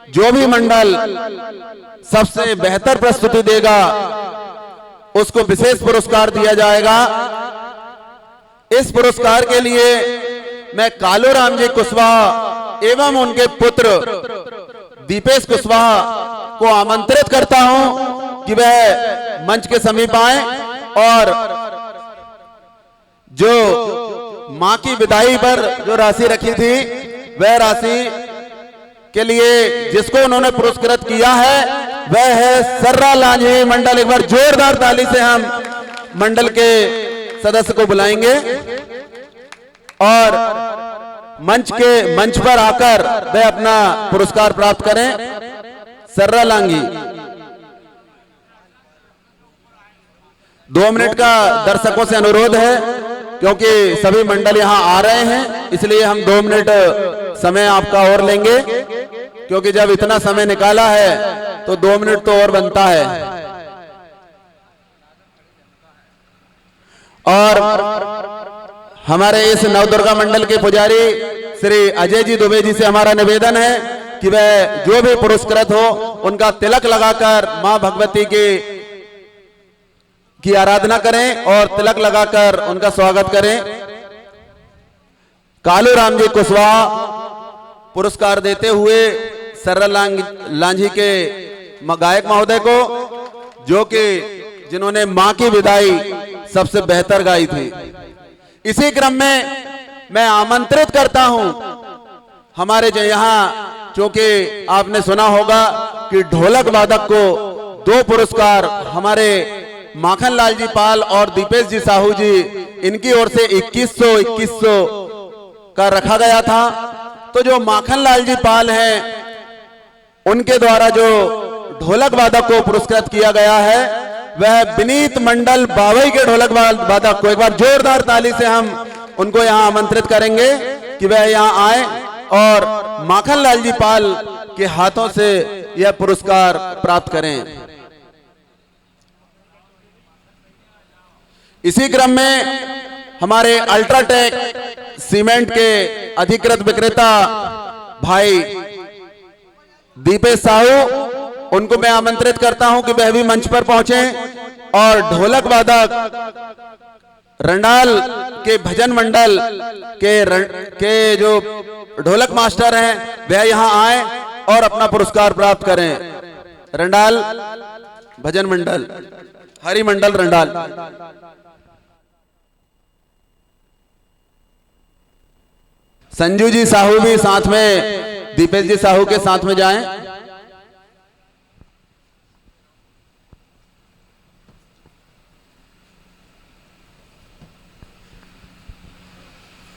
जो भी मंडल सबसे बेहतर प्रस्तुति देगा उसको विशेष पुरस्कार दिया जाएगा। इस पुरस्कार के लिए मैं कालूराम जी कुशवाहा एवं उनके पुत्र दीपेश कुशवाहा को आमंत्रित करता हूं कि वह मंच के समीप आए और जो मां की विदाई पर जो राशि रखी थी वह राशि के लिए जिसको उन्होंने पुरस्कृत किया है वह है सर्रा लांझी मंडल। एक बार जोरदार ताली से हम मंडल के सदस्य को बुलाएंगे और मंच पर आकर वह अपना पुरस्कार प्राप्त करें। सर्रा लांगी 2 मिनट का दर्शकों से अनुरोध है क्योंकि सभी मंडल यहां आ रहे हैं, इसलिए हम 2 मिनट समय आपका और लेंगे क्योंकि जब इतना समय निकाला है तो 2 मिनट तो और बनता है। और हमारे इस नवदुर्गा मंडल के पुजारी श्री अजय जी दुबे जी से हमारा निवेदन है कि वह जो भी पुरस्कृत हो उनका तिलक लगाकर मां भगवती की आराधना करें और तिलक लगाकर उनका स्वागत करें। कालूराम जी कुशवाहा पुरस्कार देते हुए सर्रा लांझी के गायक महोदय को, जो कि जिन्होंने मां की विदाई सबसे बेहतर गाई थी। इसी क्रम में मैं आमंत्रित करता हूं हमारे जो यहां, क्योंकि आपने सुना होगा कि ढोलक वादक को 2 पुरस्कार हमारे माखन लाल जी पाल और दीपेश जी साहू जी, इनकी ओर से 2100 का रखा गया था। तो जो माखन लाल जी पाल हैं उनके द्वारा जो ढोलक वादक को पुरस्कृत किया गया है वह विनीत मंडल बावई के ढोलक वादक को, एक बार जोरदार ताली से हम उनको यहां आमंत्रित करेंगे कि वह यहां आए और माखन लाल जी पाल के हाथों से यह पुरस्कार प्राप्त करें। इसी क्रम में हमारे अल्ट्राटेक सीमेंट के अधिकृत विक्रेता भाई दीपेश साहू, उनको मैं आमंत्रित करता हूं कि वह भी मंच पर पहुंचे और ढोलक वादक रंडाल के भजन मंडल के जो ढोलक मास्टर हैं वह यहां आए और अपना पुरस्कार प्राप्त करें। रंडाल भजन मंडल, हरि मंडल रंडाल। संजू जी साहू भी साथ में, दीपेश जी साहू के साथ में जाएं।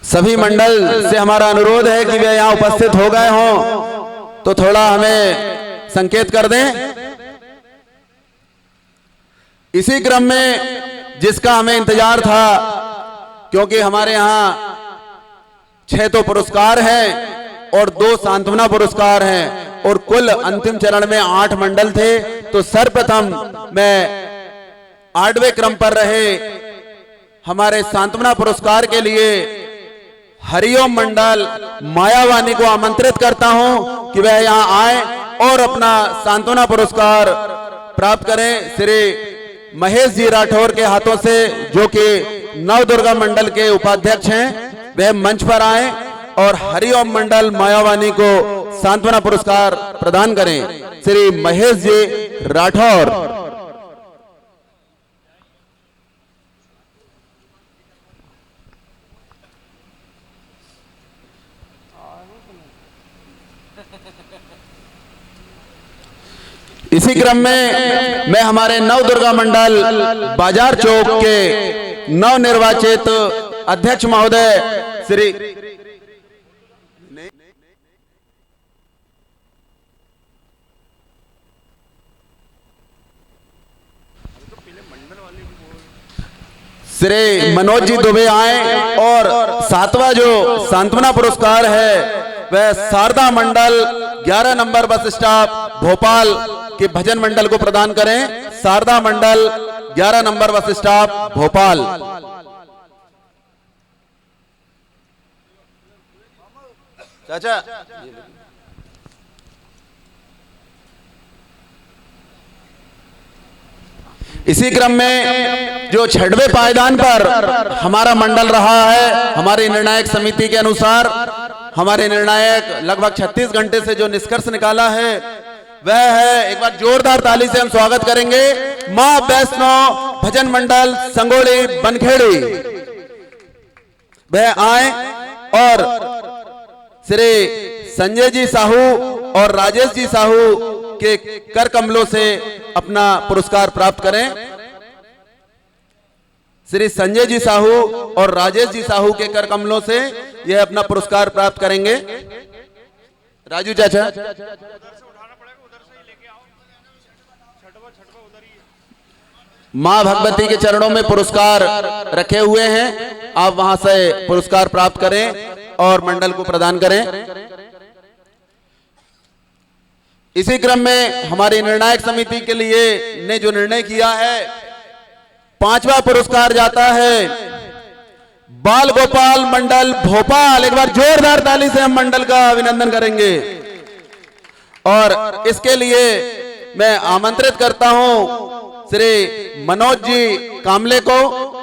सभी मंडल से हमारा अनुरोध है कि वे यहां उपस्थित हो गए हों तो थोड़ा हमें संकेत कर दें। इसी क्रम में जिसका हमें इंतजार था, क्योंकि हमारे यहां 6 तो पुरस्कार हैं और 2 सांत्वना पुरस्कार हैं और कुल अंतिम चरण में 8 मंडल थे, तो सर्वप्रथम मैं 8वें क्रम पर रहे हमारे सांत्वना पुरस्कार के लिए हरिओम मंडल मायावानी को आमंत्रित करता हूं कि वह यहां आए और अपना सांत्वना पुरस्कार प्राप्त करें। श्री महेश जी राठौर के हाथों से, जो कि नवदुर्गा मंडल के उपाध्यक्ष हैं, वह मंच पर आए और हरिओम मंडल मायावानी को सांत्वना पुरस्कार प्रदान करें। श्री महेश जी राठौर। इसी क्रम में मैं हमारे नवदुर्गा मंडल बाजार चौक के नवनिर्वाचित अध्यक्ष महोदय श्री मनोज जी दुबे आए और 7वां जो सांत्वना पुरस्कार है वह शारदा मंडल 11 नंबर बस स्टॉप भोपाल के भजन मंडल को प्रदान करें। शारदा मंडल 11 नंबर बस स्टॉप भोपाल। चाचा इसी क्रम में जो 6वें पायदान पर हमारा मंडल रहा है, हमारी निर्णायक समिति के अनुसार हमारे निर्णायक लगभग 36 घंटे से जो निष्कर्ष निकाला है वह है, एक बार जोरदार ताली से हम स्वागत करेंगे, मां वैष्णो भजन मंडल संगोली बनखेड़ी। वह आए और श्री संजय जी साहू और राजेश जी साहू के कर कमलों से अपना पुरस्कार प्राप्त करें। श्री संजय जी साहू और राजेश जी साहू के कर कमलों से यह अपना पुरस्कार प्राप्त करेंगे। राजू चाचा, मां भगवती के चरणों में पुरस्कार रखे हुए हैं, आप वहां से पुरस्कार प्राप्त करें और मंडल को प्रदान करें। इसी क्रम में हमारी निर्णायक समिति के लिए ने जो निर्णय किया है, 5वां पुरस्कार जाता है बाल गोपाल मंडल भोपाल। एक बार जोरदार ताली से हम मंडल का अभिनंदन करेंगे और इसके लिए मैं आमंत्रित करता हूं श्री मनोज जी कामले को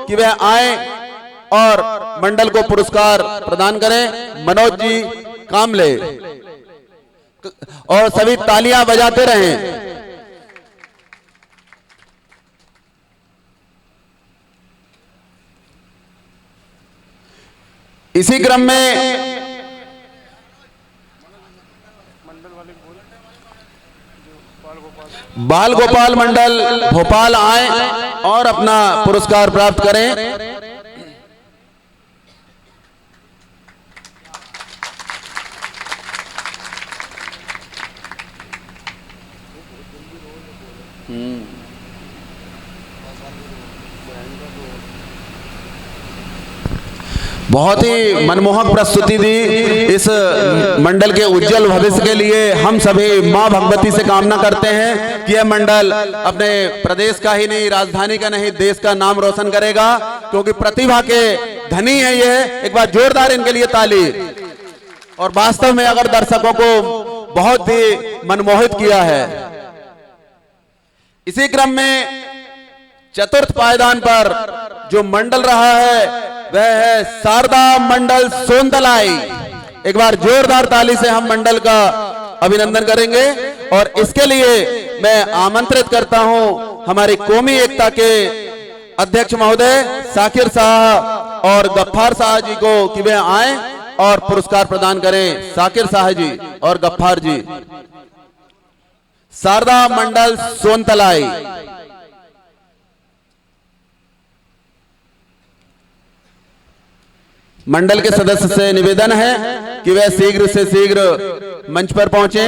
कि वह आए और मंडल को पुरस्कार प्रदान करें। मनोज जी कामले, और सभी तालियां बजाते रहें। इसी क्रम में बाल गोपाल मंडल भोपाल आए और अपना पुरस्कार प्राप्त करें। बहुत ही मनमोहक प्रस्तुति दी। इस मंडल के उज्जवल भविष्य के लिए हम सभी मां भगवती से कामना करते हैं कि यह मंडल अपने प्रदेश का ही नहीं, राजधानी का नहीं, देश का नाम रोशन करेगा, क्योंकि प्रतिभा के धनी है यह। एक बार जोरदार इनके लिए ताली। और वास्तव में अगर दर्शकों को बहुत ही मनमोहित किया है। इसी क्रम में चतुर्थ पायदान पर जो मंडल रहा है वह है शारदा मंडल सोनतलाई। एक बार जोरदार ताली से हम मंडल का अभिनंदन करेंगे और इसके लिए मैं आमंत्रित करता हूं हमारी कौमी एकता के अध्यक्ष महोदय साकिर शाह और गफ्फार शाह जी को कि वे आए और पुरस्कार प्रदान करें। साकिर शाह जी और गफ्फार जी, शारदा मंडल सोनतलाई। मंडल के सदस्य से निवेदन है कि वह शीघ्र से शीघ्र मंच पर पहुंचे।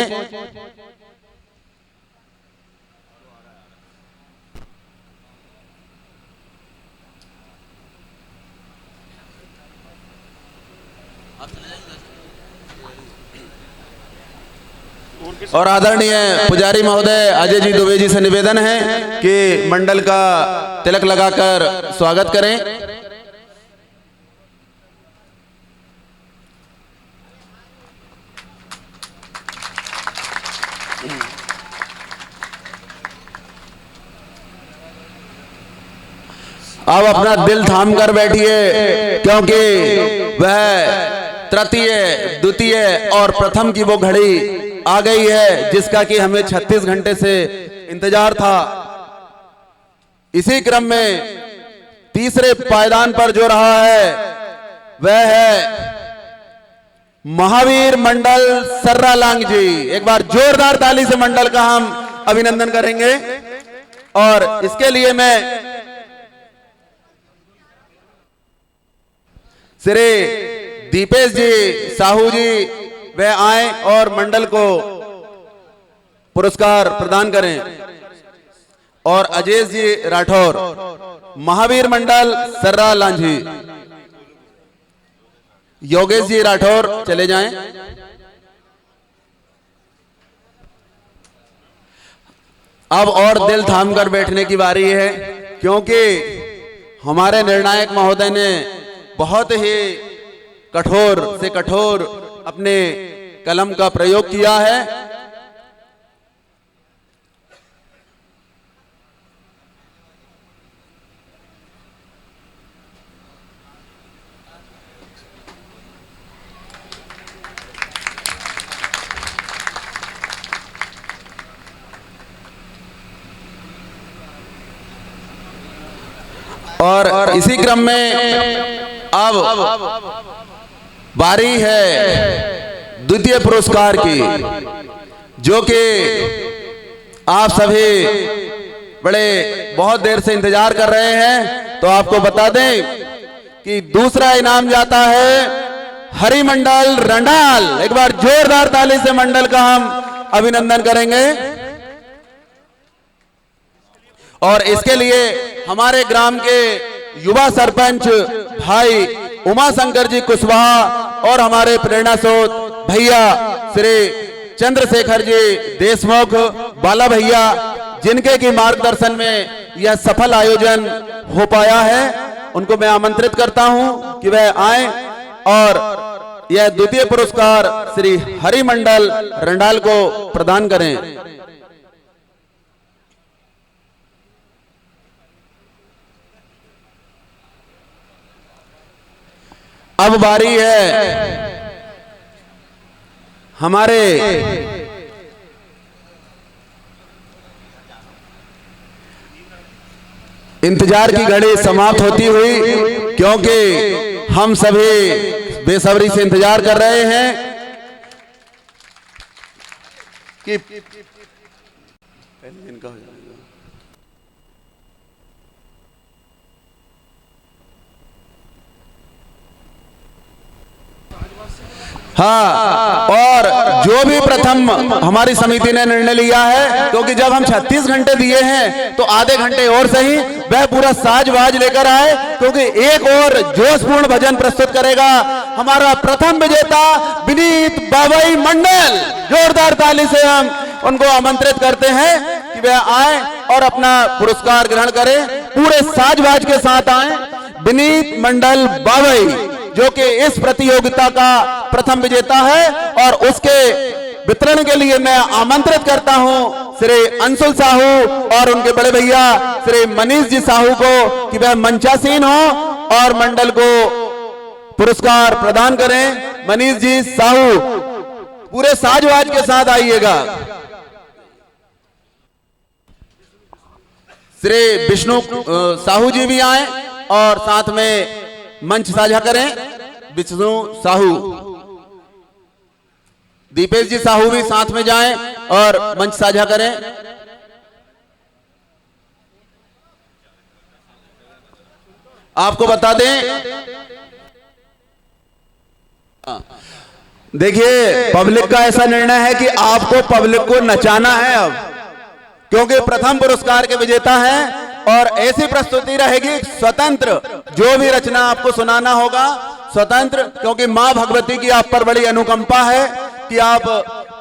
और आदरणीय पुजारी महोदय अजय जी दुबे जी से निवेदन है कि मंडल का तिलक लगाकर स्वागत करें। अब अपना दिल थाम कर बैठिए, क्योंकि वह तृतीय, द्वितीय और प्रथम की वो घड़ी आ गई है जिसका कि हमें 36 घंटे से इंतजार था। इसी क्रम में तीसरे पायदान पर जो रहा है वह है महावीर मंडल सर्रा लांग जी। एक बार जोरदार ताली से मंडल का हम अभिनंदन करेंगे और इसके लिए मैं श्री दीपेश जी साहू जी वह आए और मंडल को पुरस्कार प्रदान करें। और अजय जी राठौर, महावीर मंडल सर्रा लांझी। योगेश जी राठौर चले जाएं। अब और दिल थाम कर बैठने की बारी है, क्योंकि हमारे निर्णायक महोदय ने बहुत ही कठोर से कठोर अपने कलम का प्रयोग किया है। और इसी क्रम में अब बारी है द्वितीय पुरस्कार की, जो कि आप सभी बड़े बहुत देर से इंतजार कर रहे हैं। तो आपको बता दें कि दूसरा इनाम जाता है हरिमंडल रंडाल। एक बार जोरदार ताली से मंडल का हम अभिनंदन करेंगे। और इसके लिए हमारे ग्राम के युवा सरपंच भाई उमा शंकर जी कुशवाहा और हमारे प्रेरणा स्रोत भैया श्री चंद्रशेखर जी देशमुख बाला भैया, जिनके की मार्गदर्शन में यह सफल आयोजन हो पाया है, उनको मैं आमंत्रित करता हूं कि वह आए और यह द्वितीय पुरस्कार श्री हरिमंडल रंडाल को प्रदान करें। अब बारी है हमारे इंतजार की घड़ी समाप्त होती हुई, क्योंकि हम सभी बेसब्री से इंतजार कर रहे हैं कि पहले इनका हो जाएगा। हाँ, और जो भी प्रथम हमारी समिति ने निर्णय लिया है, क्योंकि जब हम 36 घंटे दिए हैं तो आधे घंटे और सही वह पूरा साजवाज लेकर आए, क्योंकि एक और जोशपूर्ण भजन प्रस्तुत करेगा हमारा प्रथम विजेता विनीत बाबई मंडल। जोरदार ताली से हम उनको आमंत्रित करते हैं कि वह आए और अपना पुरस्कार ग्रहण करें। पूरे साजवाज के साथ आए विनीत मंडल बाबई, जो कि इस प्रतियोगिता का प्रथम विजेता है। और उसके वितरण के लिए मैं आमंत्रित करता हूं श्री अंशुल साहू और उनके बड़े भैया श्री मनीष जी साहू को कि वह मंचासीन हो और मंडल को पुरस्कार प्रदान करें। मनीष जी साहू पूरे साजवाज के साथ आइएगा। श्री विष्णु साहू जी भी आए और साथ में मंच साझा करें। विष्णु साहू, दीपेश जी साहू भी साथ में जाएं और मंच साझा करें। आपको बता दें, देखिए पब्लिक का ऐसा निर्णय है कि आपको पब्लिक को नचाना है अब, क्योंकि प्रथम पुरस्कार के विजेता हैं। और ऐसी प्रस्तुति रहेगी स्वतंत्र, जो भी रचना आपको सुनाना होगा स्वतंत्र, क्योंकि मां भगवती की आप पर बड़ी अनुकंपा है कि आप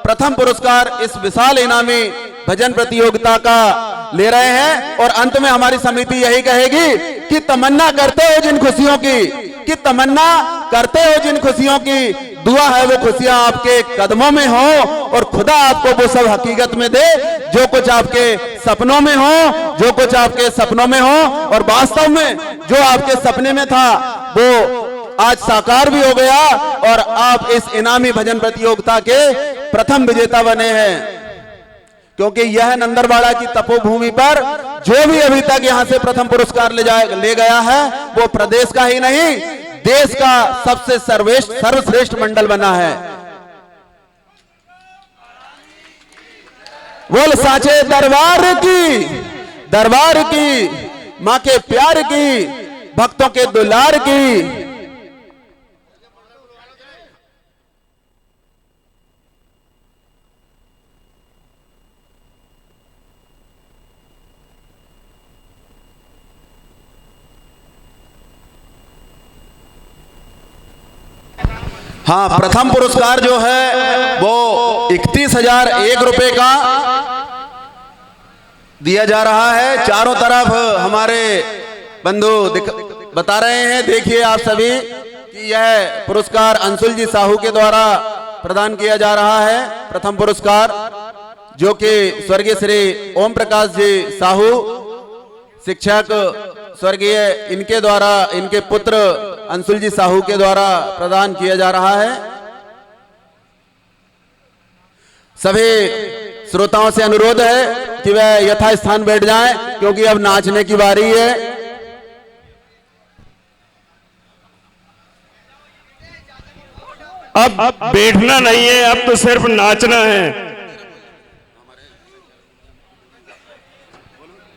प्रथम पुरस्कार इस विशाल इनामी भजन प्रतियोगिता का ले रहे हैं। और अंत में हमारी समिति यही कहेगी कि तमन्ना करते हो जिन खुशियों की, कि तमन्ना करते हो जिन खुशियों की, दुआ है वो खुशियां आपके कदमों में हो और खुदा आपको वो सब हकीकत में दे जो कुछ आपके सपनों में हो, जो कुछ आपके सपनों में हो। और वास्तव में जो आपके सपने में था वो आज साकार भी हो गया और आप इस इनामी भजन प्रतियोगिता के प्रथम विजेता बने हैं। क्योंकि यह नंदरबाड़ा की तपोभूमि पर जो भी अभी तक यहां से प्रथम पुरस्कार ले गया है, वो प्रदेश का ही नहीं देश का सबसे सर्वश्रेष्ठ मंडल बना है। बोल साचे दरबार की मां के प्यार की, भक्तों के दुलार की। हाँ, प्रथम पुरस्कार जो है वो 31,001 रुपए का दिया जा रहा है। चारों तरफ हमारे बंधु बता रहे हैं, देखिए आप सभी कि यह पुरस्कार अंशुल जी साहू के द्वारा प्रदान किया जा रहा है। प्रथम पुरस्कार जो कि स्वर्गीय श्री ओम प्रकाश जी साहू शिक्षक स्वर्गीय इनके द्वारा, इनके पुत्र अंशुल जी साहू के द्वारा प्रदान किया जा रहा है। सभी श्रोताओं से अनुरोध है कि वह यथास्थान बैठ जाएं, क्योंकि अब नाचने की बारी है। अब बैठना नहीं है, अब तो सिर्फ नाचना है।